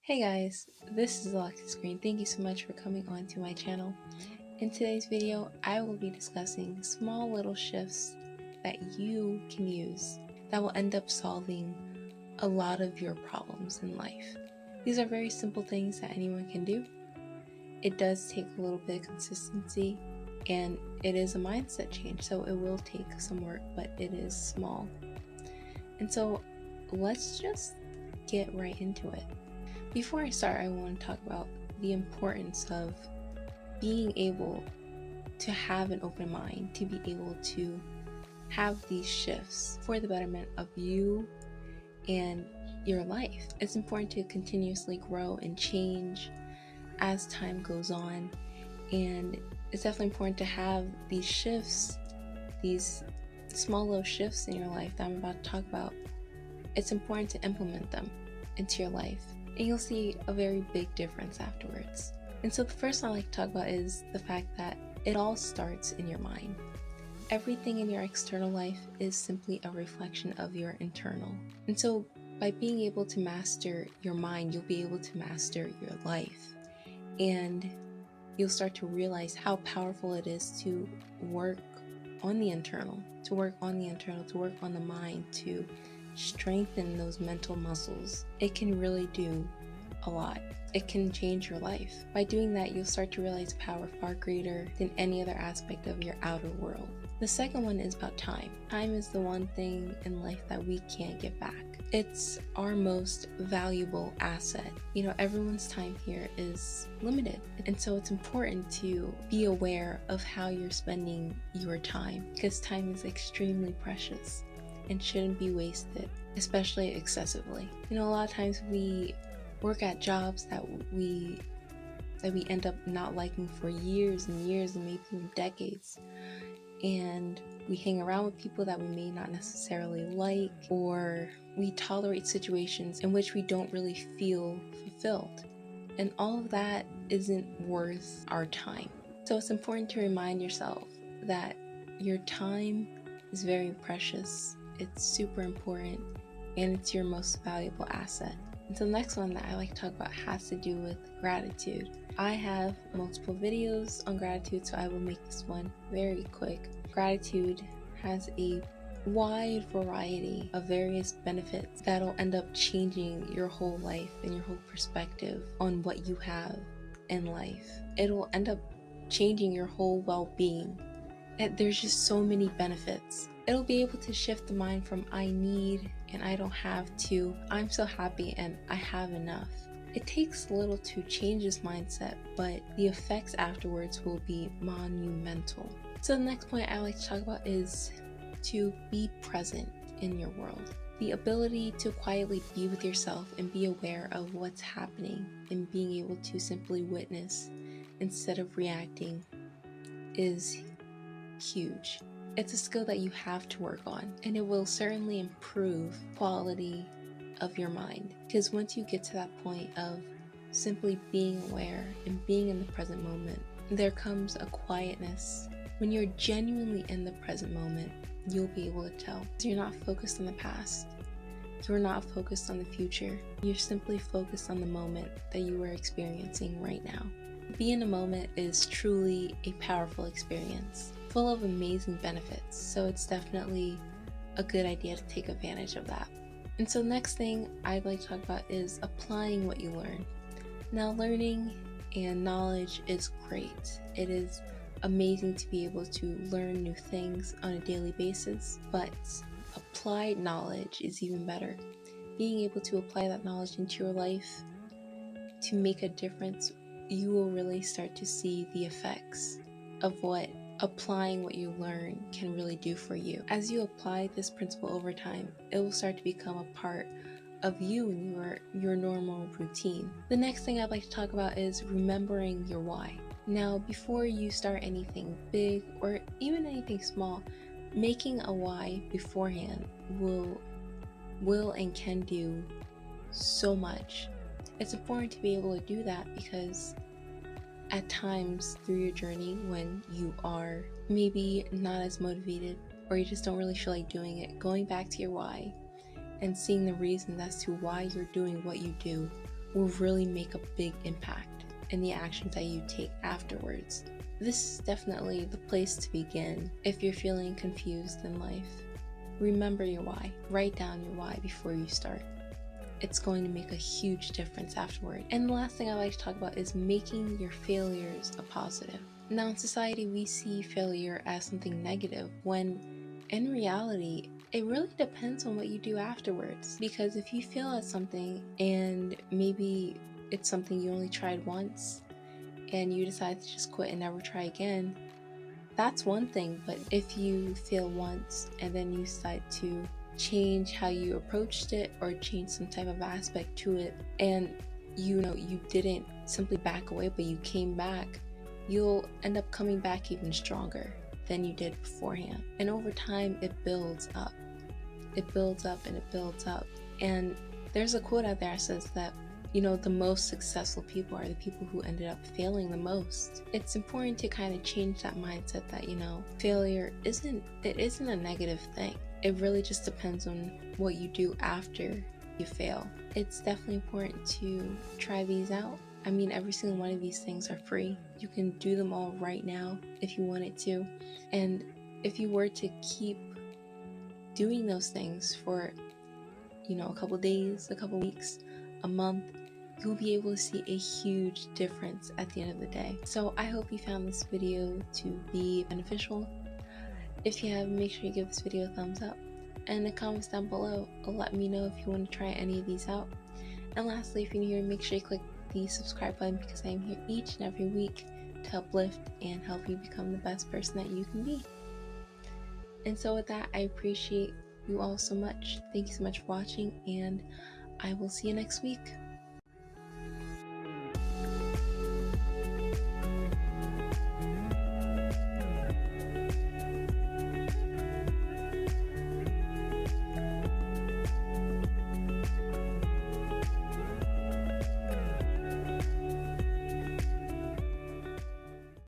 Hey guys, this is Allexus. Thank you so much for coming on to my channel. In today's video, I will be discussing small little shifts that you can use that will end up solving a lot of your problems in life. These are very simple things that anyone can do. It does take a little bit of consistency and it is a mindset change, so it will take some work, but it is small. And so let's just get right into it. Before I start, I want to talk about the importance of being able to have an open mind, to be able to have these shifts for the betterment of you and your life. It's important to continuously grow and change as time goes on, and it's definitely important to have these shifts, these small little shifts in your life that I'm about to talk about. It's important to implement them into your life, and you'll see a very big difference afterwards. And so the first one I like to talk about is the fact that it all starts in your mind. Everything in your external life is simply a reflection of your internal. And so by being able to master your mind, you'll be able to master your life. And you'll start to realize how powerful it is to work on the internal, to work on the mind, to strengthen those mental muscles. It can really do a lot. It can change your life. By doing that, you'll start to realize power far greater than any other aspect of your outer world. The second one is about time. Time is the one thing in life that we can't get back. It's our most valuable asset. Everyone's time here is limited. And so it's important to be aware of how you're spending your time, because time is extremely precious and shouldn't be wasted, especially excessively. A lot of times we work at jobs that we end up not liking for years and years and maybe even decades. And we hang around with people that we may not necessarily like, or we tolerate situations in which we don't really feel fulfilled. And all of that isn't worth our time. So it's important to remind yourself that your time is very precious. It's super important, and it's your most valuable asset. And so the next one that I like to talk about has to do with gratitude. I have multiple videos on gratitude, so I will make this one very quick. Gratitude has a wide variety of various benefits that'll end up changing your whole life and your whole perspective on what you have in life. It'll end up changing your whole well-being. There's just so many benefits. It'll be able to shift the mind from I need and I don't have to I'm so happy and I have enough. It takes little to change this mindset, but the effects afterwards will be monumental. So the next point I like to talk about is to be present in your world. The ability to quietly be with yourself and be aware of what's happening and being able to simply witness instead of reacting is huge. It's a skill that you have to work on, and it will certainly improve quality of your mind, because once you get to that point of simply being aware and being in the present moment, there comes a quietness. When you're genuinely in the present moment, you'll be able to tell. So you're not focused on the past, you're not focused on the future, you're simply focused on the moment that you are experiencing right now. Being in a moment is truly a powerful experience, full of amazing benefits, so it's definitely a good idea to take advantage of that. And so the next thing I'd like to talk about is applying what you learn. Now, learning and knowledge is great. It is amazing to be able to learn new things on a daily basis, but applied knowledge is even better. Being able to apply that knowledge into your life to make a difference, you will really start to see the effects of what applying what you learn can really do for you. As you apply this principle over time, it will start to become a part of you and your normal routine. The next thing I'd like to talk about is remembering your why. Now, before you start anything big or even anything small, making a why beforehand will and can do so much. It's important to be able to do that, because at times through your journey, when you are maybe not as motivated or you just don't really feel like doing it, going back to your why and seeing the reasons as to why you're doing what you do will really make a big impact in the actions that you take afterwards. This is definitely the place to begin if you're feeling confused in life. Remember your why. Write down your why before you start. It's going to make a huge difference afterward. And the last thing I like to talk about is making your failures a positive. Now in society, we see failure as something negative, when in reality, it really depends on what you do afterwards. Because if you fail at something and maybe it's something you only tried once and you decide to just quit and never try again, that's one thing. But if you fail once and then you decide to change how you approached it or change some type of aspect to it, and you didn't simply back away but you came back, you'll end up coming back even stronger than you did beforehand. And over time it builds up. It builds up and it builds up. And there's a quote out there that says that the most successful people are the people who ended up failing the most. It's important to kind of change that mindset that failure isn't a negative thing. It really just depends on what you do after you fail. It's definitely important to try these out. I mean, every single one of these things are free. You can do them all right now if you wanted to. And if you were to keep doing those things for, a couple days, a couple weeks, a month, you'll be able to see a huge difference at the end of the day. So I hope you found this video to be beneficial. If you have, make sure you give this video a thumbs up. And in the comments down below, let me know if you want to try any of these out. And lastly, if you're new here, make sure you click the subscribe button, because I am here each and every week to uplift and help you become the best person that you can be. And so with that, I appreciate you all so much. Thank you so much for watching, and I will see you next week.